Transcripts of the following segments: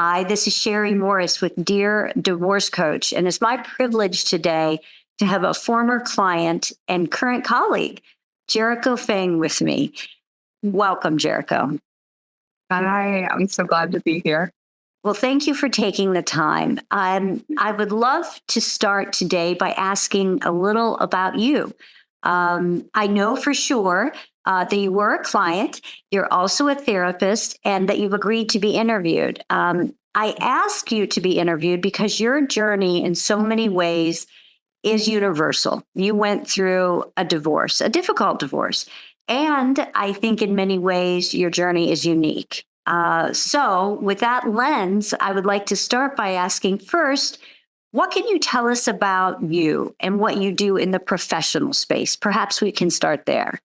Hi, this is Sherry Morris with Dear Divorce Coach, and it's my privilege today to have a former client and current colleague, Jericho Fang, with me. Welcome, Jericho. Hi, I'm so glad to be here. Well, thank you for taking the time. I would love to start today by asking a little about you. I know for sure that you were a client, you're also a therapist, and that you've agreed to be interviewed. I ask you to be interviewed because your journey in so many ways is universal. You went through a divorce, a difficult divorce. And I think in many ways, your journey is unique. So, with that lens, I would like to start by asking first, what can you tell us about you and what you do in the professional space? Perhaps we can start there.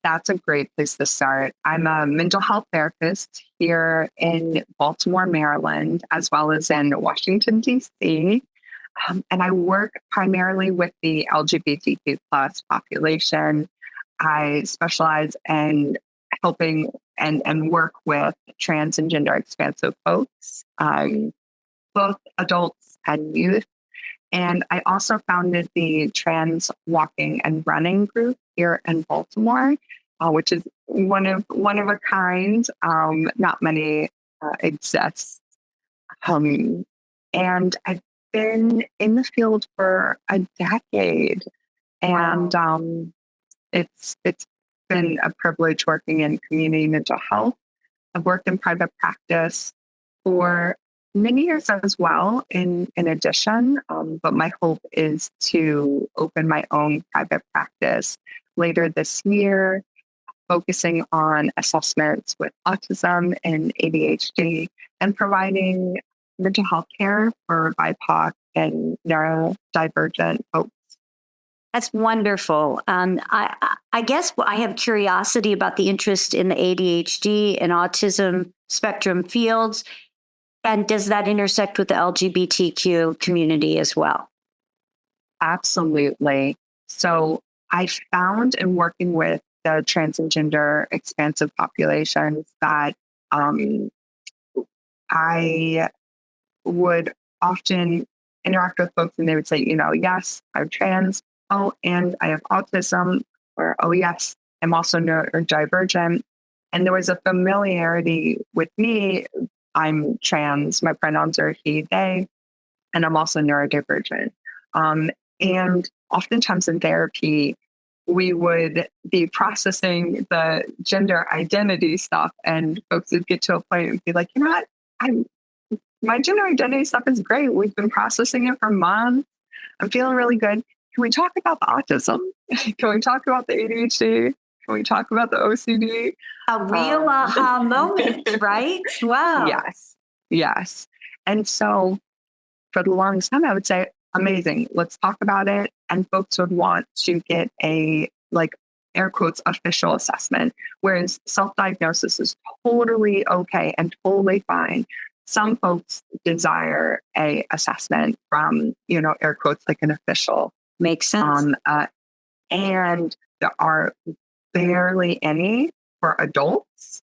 That's a great place to start. I'm a mental health therapist here in Baltimore, Maryland, as well as in Washington, D.C. And I work primarily with the LGBTQ plus population. I specialize in helping and work with trans and gender expansive folks, both adults and youth. And I also founded the Trans Walking and Running group here in Baltimore, which is one of a kind. Not many exist. And I've been in the field for a decade, and it's been a privilege working in community mental health. I've worked in private practice for many years as well, in addition. But my hope is to open my own private practice later this year, focusing on assessments with autism and ADHD and providing mental health care for BIPOC and neurodivergent folks. That's wonderful. I guess I have curiosity about the interest in the ADHD and autism spectrum fields. And does that intersect with the LGBTQ community as well? Absolutely. So I found in working with the trans and gender expansive populations that I would often interact with folks and they would say, yes, I'm trans. Oh, and I have autism, or, oh, yes, I'm also neurodivergent. And there was a familiarity with me. I'm trans, my pronouns are he, they, and I'm also neurodivergent. And oftentimes in therapy, we would be processing the gender identity stuff, and folks would get to a point and be like, you know what, my gender identity stuff is great. We've been processing it for months. I'm feeling really good. Can we talk about the autism? Can we talk about the ADHD? Can we talk about the OCD? A real aha moment, right? Wow. Yes. And so for the longest time, I would say, amazing, let's talk about it. And folks would want to get a, like, air quotes, official assessment, whereas self-diagnosis is totally okay and totally fine. Some folks desire a assessment from, air quotes, like an official. Makes sense. And there are barely any for adults,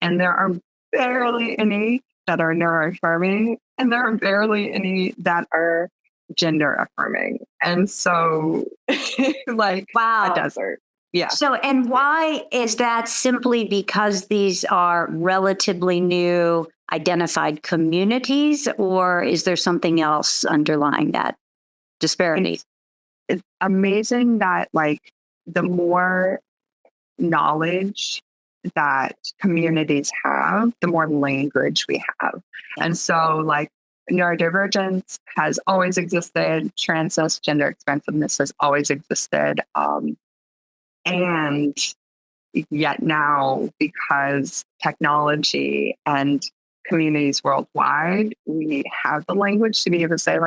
and there are barely any that are neuroaffirming, and there are barely any that are gender affirming. And so, wow, a desert. Yeah. So, and why is that? Simply because these are relatively new identified communities, or is there something else underlying that disparity? It's amazing that, the more knowledge that communities have, the more language we have. And so, neurodivergence has always existed, gender expansiveness has always existed. And yet now, because technology and communities worldwide, we have the language to be able to say,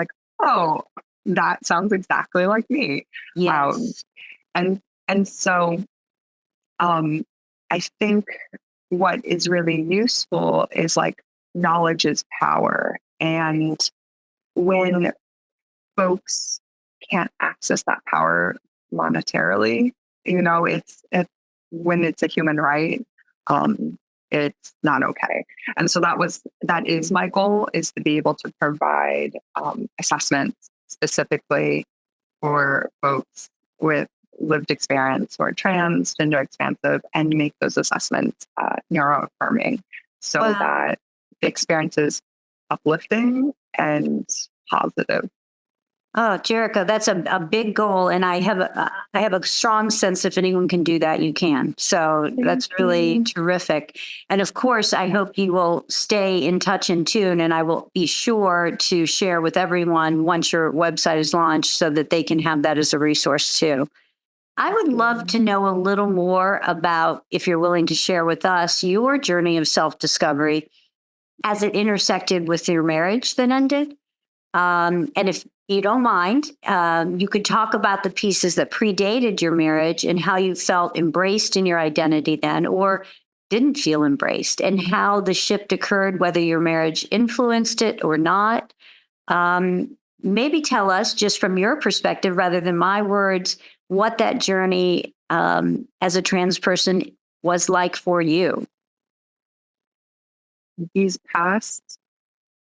oh, that sounds exactly like me. Yes. And so I think what is really useful is knowledge is power. And when folks can't access that power monetarily, it's when it's a human right, it's not okay. And so that is my goal, is to be able to provide assessments specifically for folks with lived experience or trans, gender expansive, and make those assessments neuroaffirming so Wow. that the experience is uplifting and positive. Oh, Jericho, that's a big goal, and I have a strong sense if anyone can do that, you can. So that's really terrific. And of course, I hope you will stay in touch and tune, and I will be sure to share with everyone once your website is launched so that they can have that as a resource too. I would love to know a little more about, if you're willing to share with us, your journey of self-discovery as it intersected with your marriage that ended. And if you don't mind, you could talk about the pieces that predated your marriage and how you felt embraced in your identity then, or didn't feel embraced, and how the shift occurred, whether your marriage influenced it or not. Maybe tell us, just from your perspective, rather than my words, what that journey as a trans person was like for you. These past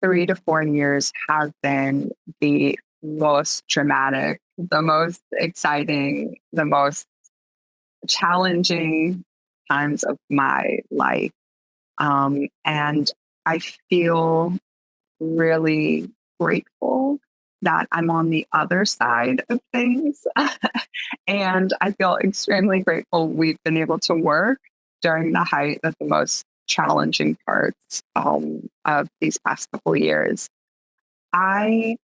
3 to 4 years have been the most dramatic, the most exciting, the most challenging times of my life. And I feel really grateful that I'm on the other side of things. And I feel extremely grateful we've been able to work during the height of the most challenging parts of these past couple of years. I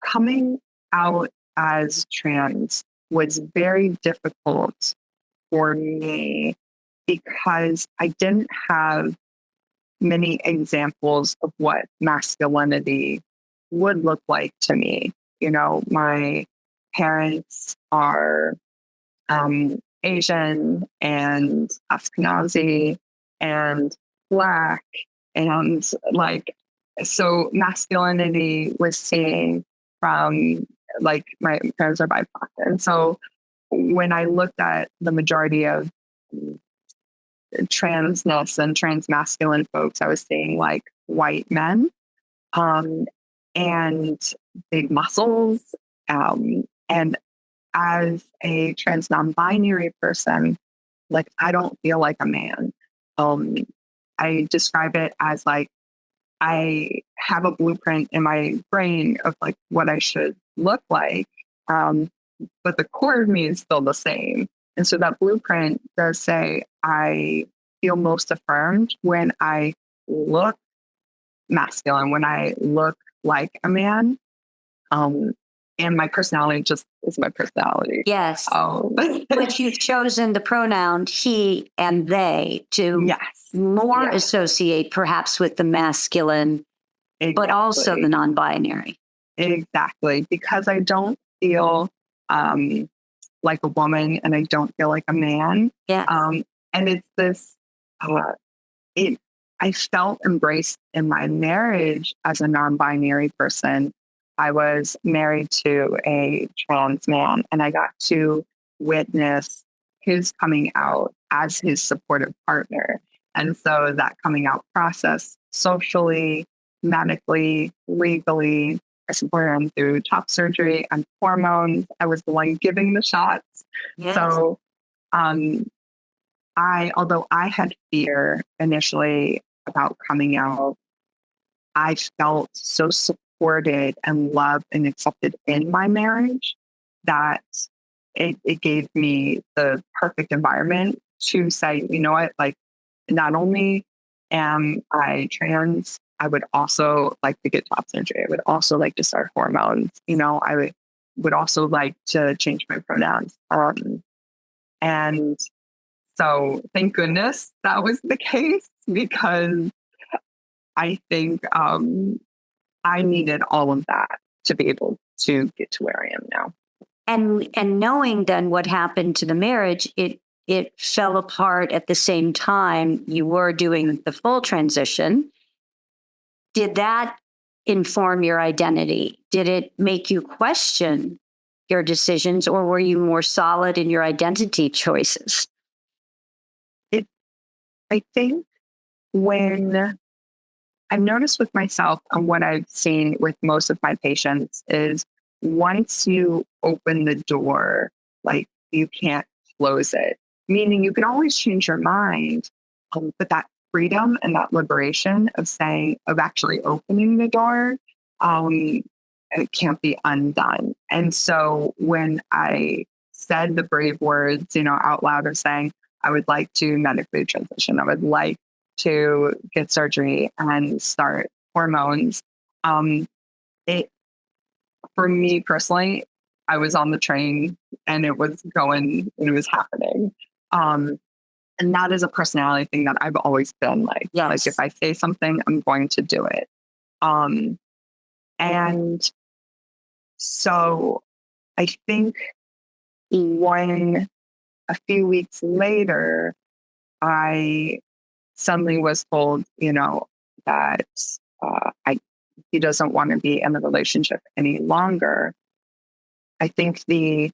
Coming out as trans was very difficult for me because I didn't have many examples of what masculinity would look like to me. You know, my parents are Asian and Ashkenazi and Black, and like, so masculinity was seen from, like, my parents are BIPOC. And so when I looked at the majority of transness and trans masculine folks, I was seeing like white men um, and big muscles. And as a trans non-binary person, like, I don't feel like a man. Um, I describe it as like I have a blueprint in my brain of like what I should look like, but the core of me is still the same. And so that blueprint does say I feel most affirmed when I look masculine, when I look like a man. And my personality just is my personality. Yes. Um, Which you've chosen the pronoun he and they to yes, more yes, associate perhaps with the masculine, but also the exactly, non-binary. exactly. Because I don't feel like a woman and I don't feel like a man. Yeah. And it's this, uh, it, I felt embraced in my marriage as a non-binary person. I was married to a trans man and I got to witness his coming out as his supportive partner. And so that coming out process, socially, medically, legally, I supported him through top surgery and hormones. I was the one giving the shots. Yes. So although I had fear initially about coming out, I felt so supported and loved and accepted in my marriage that it gave me the perfect environment to say, you know what, like, not only am I trans, I would also like to get top surgery. I would also like to start hormones. You know, would also like to change my pronouns. And so thank goodness that was the case, because I think I needed all of that to be able to get to where I am now. And knowing then what happened to the marriage, it fell apart at the same time you were doing the full transition. Did that inform your identity? Did it make you question your decisions, or were you more solid in your identity choices? I think when I've noticed with myself and what I've seen with most of my patients is once you open the door, like you can't close it. Meaning you can always change your mind, but that freedom and that liberation of saying, of actually opening the door, um, it can't be undone. And so when I said the brave words, out loud of saying, I would like to medically transition, I would like to get surgery and start hormones. It For me personally, I was on the train and it was going and it was happening. Um, and that is a personality thing that I've always been like. Yes. Like if I say something, I'm going to do it. And so I think when a few weeks later, I suddenly was told, that he doesn't want to be in the relationship any longer. I think the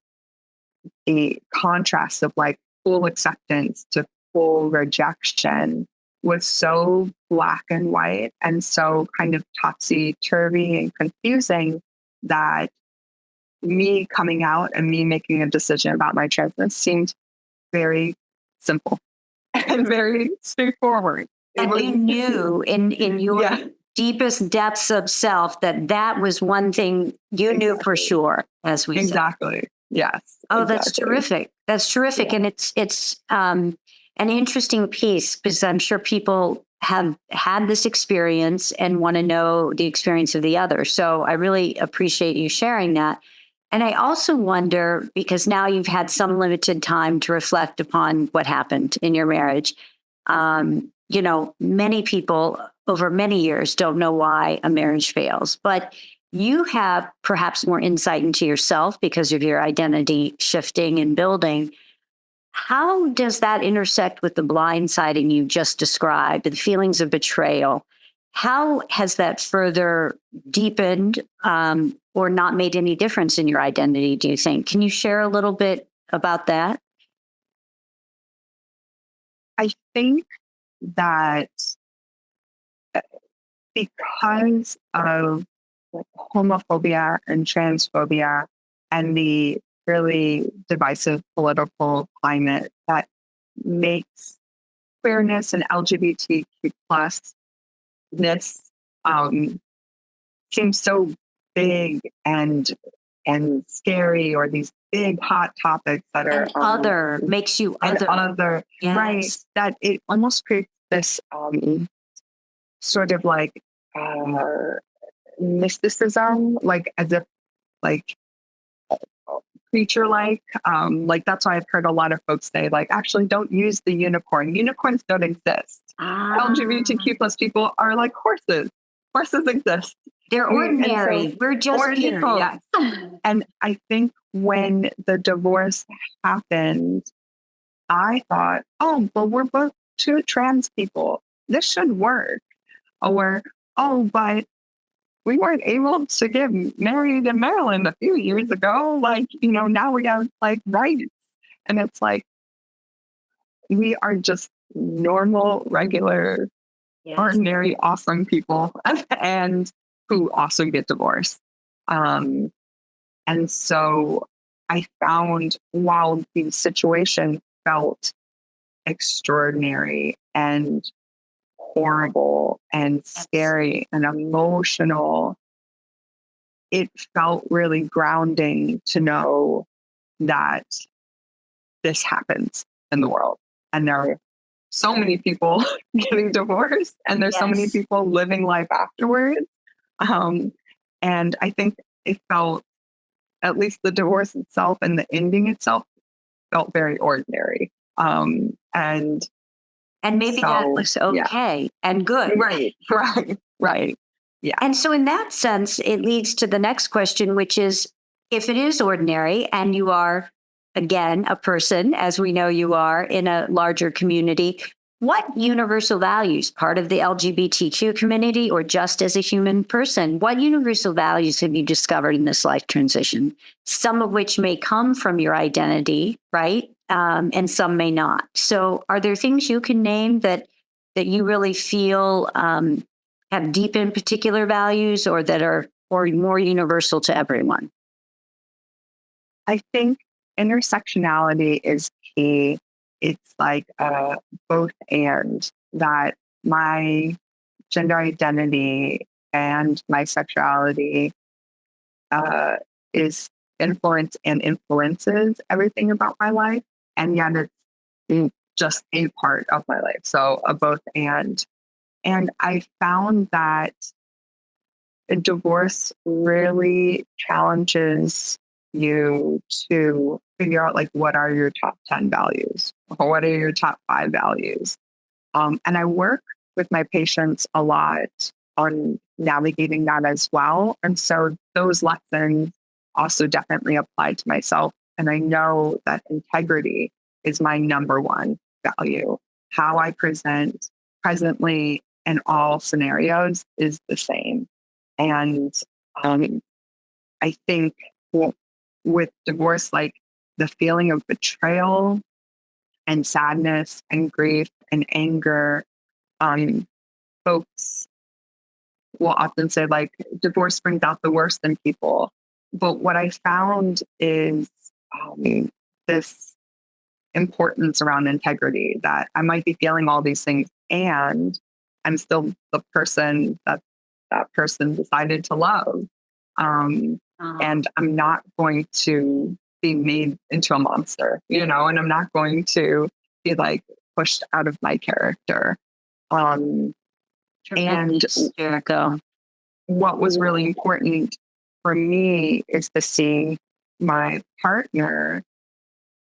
contrast of like full acceptance to full rejection was so black and white and so kind of topsy turvy and confusing that me coming out and me making a decision about my transness seemed very simple and very straightforward. And you knew in your Yeah. deepest depths of self that was one thing you knew for sure, as we said. Exactly. Yes. Oh, that's exactly. terrific. That's terrific. Yeah. And it's an interesting piece because I'm sure people have had this experience and want to know the experience of the other. So I really appreciate you sharing that. And I also wonder, because now you've had some limited time to reflect upon what happened in your marriage. Many people over many years don't know why a marriage fails, but you have perhaps more insight into yourself because of your identity shifting and building. How does that intersect with the blindsiding you just described, the feelings of betrayal? How has that further deepened or not made any difference in your identity, do you think? Can you share a little bit about that? I think that because of like homophobia and transphobia and the really divisive political climate that makes queerness and LGBTQ plus this seem so big and scary, or these big hot topics that are And other makes you and other. other, Yes. right? That it almost creates this sort of like mysticism, like as if like creature like that's why I've heard a lot of folks say like actually don't use the unicorns don't exist. LGBTQ plus people are like horses exist. They're ordinary. So, We're just ordinary, people. yes. And I think when the divorce happened, I thought, oh, well, we're both two trans people, this should work. Or, oh, but we weren't able to get married in Maryland a few years ago. Like, now we have like rights. And it's like, we are just normal, regular, Yes. ordinary, awesome people and who also get divorced. And so I found while the situation felt extraordinary and horrible and scary and emotional, it felt really grounding to know that this happens in the world. And there are so many people getting divorced, and there's so many Yes. people living life afterwards. And I think it felt, at least the divorce itself and the ending itself, felt very ordinary. And maybe that was okay and good. Right. Yeah. And so in that sense, it leads to the next question, which is, if it is ordinary and you are, again, a person, as we know you are, in a larger community, what universal values, part of the LGBTQ community or just as a human person, what universal values have you discovered in this life transition? Some of which may come from your identity, right? and some may not. So, are there things you can name that you really feel have deep in particular values, or that are or more universal to everyone? I think intersectionality is key. It's like both and that my gender identity and my sexuality uh, is influence and influences everything about my life. And yet just a part of my life. So a both and. And I found that a divorce really challenges you to figure out like what are your top 10 values or what are your top 5 values. And I work with my patients a lot on navigating that as well. And so those lessons also definitely apply to myself. And I know that integrity is my number one value. How I present presently in all scenarios is the same. And I think with divorce, like the feeling of betrayal and sadness and grief and anger, um, folks will often say like divorce brings out the worst in people. But what I found is this importance around integrity that I might be feeling all these things and I'm still the person that that person decided to love. Um, and I'm not going to be made into a monster, and I'm not going to be like pushed out of my character. And Jericho. what was really important for me is to see my partner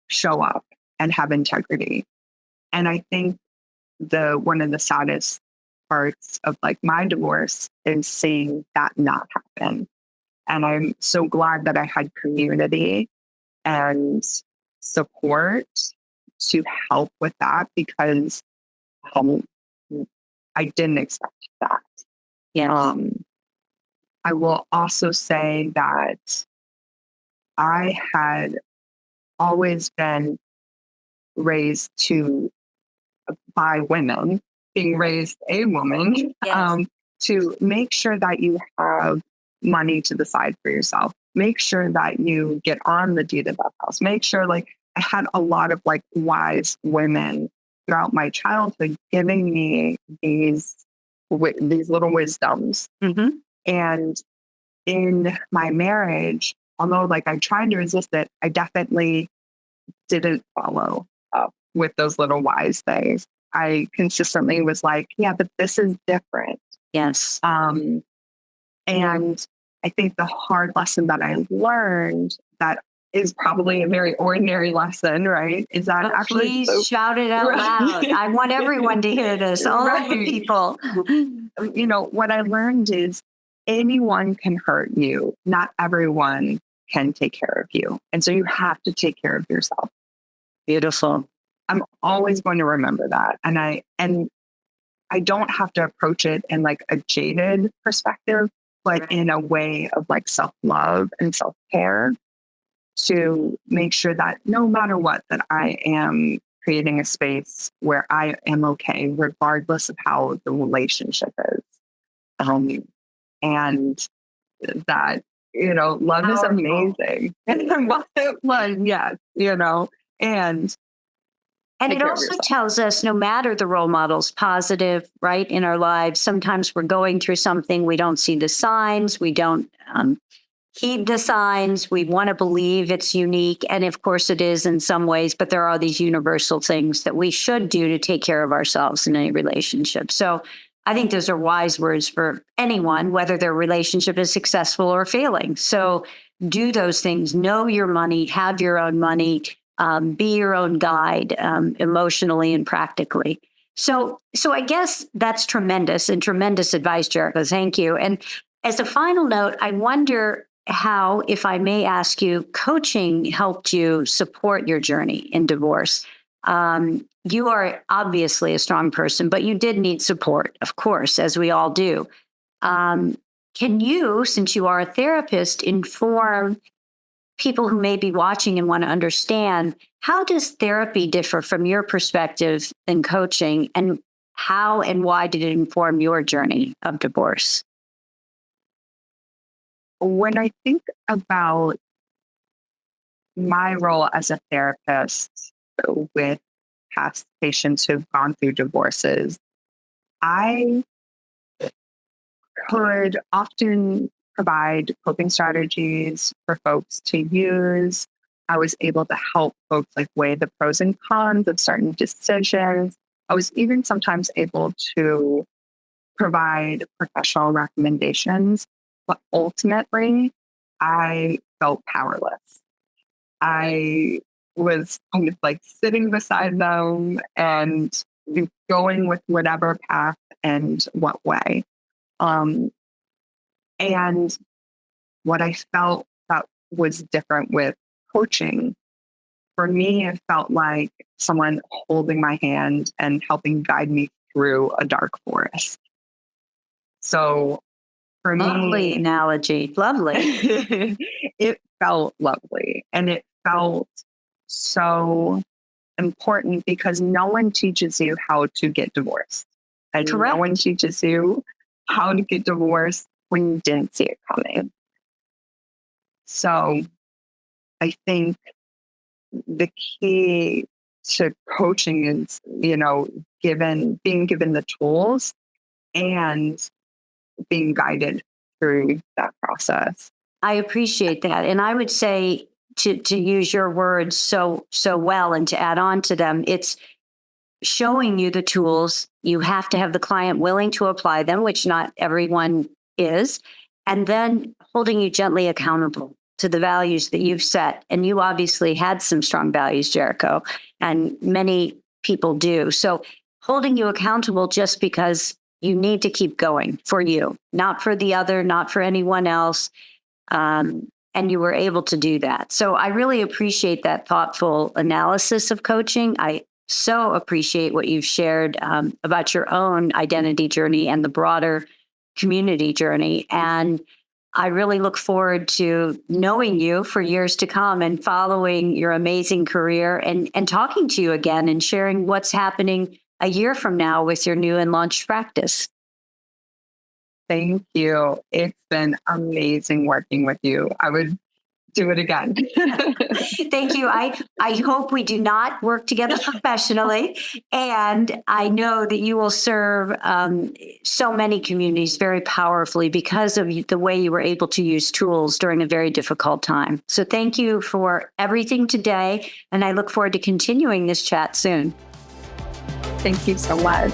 show up and have integrity. And I think the one of the saddest parts of like my divorce is seeing that not happen. And I'm so glad that I had community and support to help with that because um, I didn't expect that. Yeah. I will also say that I had always been raised to by women, being raised a woman, Yes. to make sure that you have money to the side for yourself. Make sure that you get on the deed of that house. Make sure, like, I had a lot of like wise women throughout my childhood giving me these little wisdoms. Mm-hmm. And in my marriage, although like I tried to resist it, I definitely didn't follow up with those little wise things. I consistently was like, yeah, but this is different. Yes. And I think the hard lesson that I learned that is probably a very ordinary lesson, right? Is that But actually please shout it out loud. I want everyone to hear this. All Right. the people. What I learned is anyone can hurt you. Not everyone can take care of you. And so you have to take care of yourself. Beautiful. I'm always going to remember that. And I don't have to approach it in like a jaded perspective, but in a way of like self-love and self-care to make sure that no matter what, that I am creating a space where I am okay, regardless of how the relationship is. And that, love is amazing. Love, yes, and And take it care of also yourself. tells us no matter the role models, positive, right, in our lives, sometimes we're going through something, we don't see the signs, we don't heed the signs, we want to believe it's unique. And of course it is in some ways, but there are these universal things that we should do to take care of ourselves in any relationship. So I think those are wise words for anyone, whether their relationship is successful or failing. So do those things, know your money, have your own money, be your own guide, emotionally and practically. So I guess that's tremendous and tremendous advice, Jericho. Thank you. And as a final note, I wonder how, if I may ask you, coaching helped you support your journey in divorce. You are obviously a strong person, but you did need support, of course, as we all do. Can you, since you are a therapist, inform people who may be watching and want to understand, how does therapy differ from your perspective in coaching, and how and why did it inform your journey of divorce? When I think about my role as a therapist with past patients who've gone through divorces, I could often provide coping strategies for folks to use. I was able to help folks like weigh the pros and cons of certain decisions. I was even sometimes able to provide professional recommendations, but ultimately, I felt powerless. I was kind of like sitting beside them and going with whatever path and what way. Um, and what I felt that was different with coaching, for me, it felt like someone holding my hand and helping guide me through a dark forest. So for Lovely me, analogy. Lovely. it felt lovely and it felt so important because no one teaches you how to get divorced. And no Correct. one teaches you how to get divorced when you didn't see it coming. So I think the key to coaching is, being given the tools and being guided through that process. I appreciate that. And I would say, to use your words so well and to add on to them, it's showing you the tools. You have to have the client willing to apply them, which not everyone is, and then holding you gently accountable to the values that you've set. And you obviously had some strong values, Jericho, and many people do. So holding you accountable just because you need to keep going for you, not for the other, not for anyone else. And you were able to do that. So I really appreciate that thoughtful analysis of coaching. I so appreciate what you've shared about your own identity journey and the broader community journey. And I really look forward to knowing you for years to come and following your amazing career and talking to you again and sharing what's happening a year from now with your new and launched practice. Thank you. It's been amazing working with you. I would do it again. Thank you. I hope we do not work together professionally. And I know that you will serve so many communities very powerfully because of the way you were able to use tools during a very difficult time. So thank you for everything today. And I look forward to continuing this chat soon. Thank you so much.